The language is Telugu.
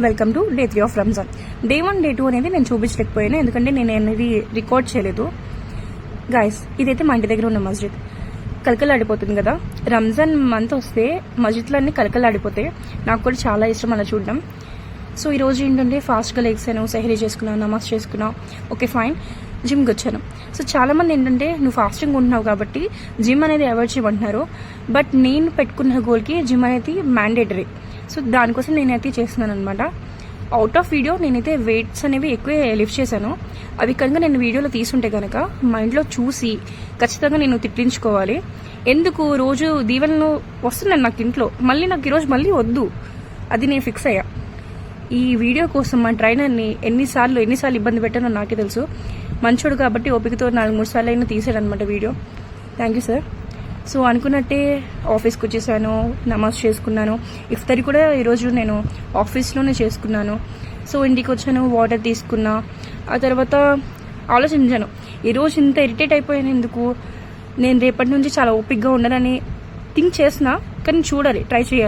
Welcome to day 3 of Ramzan. Day 1 day 2 అనేది నేను చూపించలేకపోయాను, ఎందుకంటే నేను అనేది రికార్డ్ చేయలేదు. గాయస్, ఇదైతే మా ఇంటి దగ్గర ఉన్న మస్జిద్. కలకలాడిపోతుంది కదా, రంజాన్ మంత్ వస్తే మస్జిద్లన్నీ కలకలాడిపోతాయి. నాకు కూడా చాలా ఇష్టం అలా చూడడం. సో ఈరోజు ఏంటంటే ఫాస్ట్గా లేచాను, సెహరీ చేసుకున్నాను, నమాజ్ చేసుకున్నాను. ఓకే ఫైన్, జిమ్కి వచ్చాను. సో చాలామంది ఏంటంటే నువ్వు ఫాస్టింగ్ ఉంటున్నావు కాబట్టి జిమ్ అనేది అవాయిడ్ చేయమంటున్నారు. బట్ నేను పెట్టుకున్న గోల్కి జిమ్ అనేది మ్యాండేటరీ. సో దానికోసం నేనైతే చేస్తున్నాను అనమాట. అవుట్ ఆఫ్ వీడియో నేనైతే వెయిట్స్ అనేవి ఎక్కువ లిఫ్ట్ చేశాను. అవి కనుక నేను వీడియోలో తీసుంటే కనుక మా ఇంట్లో చూసి ఖచ్చితంగా నేను తిట్టించుకోవాలి. ఎందుకు రోజు దీవెనలు వస్తున్నాను నాకు ఇంట్లో, మళ్ళీ నాకు ఈరోజు మళ్ళీ వద్దు, అది నేను ఫిక్స్ అయ్యా. ఈ వీడియో కోసం మా ట్రైనర్ని ఎన్నిసార్లు ఇబ్బంది పెట్టానో నాకే తెలుసు. మంచోడు కాబట్టి ఓపికతో 4-3 సార్లు అయినా తీసాడు అనమాట video. Thank you sir. So అనుకున్నట్టే ఆఫీస్కి వచ్చేసాను, నమాజ్ చేసుకున్నాను. ఇఫ్తారీ కూడా ఈరోజు నేను ఆఫీస్లోనే చేసుకున్నాను. సో ఇంటికి వచ్చాను, వాటర్ తీసుకున్నా. ఆ తర్వాత ఆలోచించాను, ఈరోజు ఇంత ఇరిటేట్ అయిపోయాను ఎందుకు, నేను రేపటి నుంచి చాలా ఓపిక్గా ఉండనని థింక్ చేసిన. కానీ చూడాలి, ట్రై చేయాలి.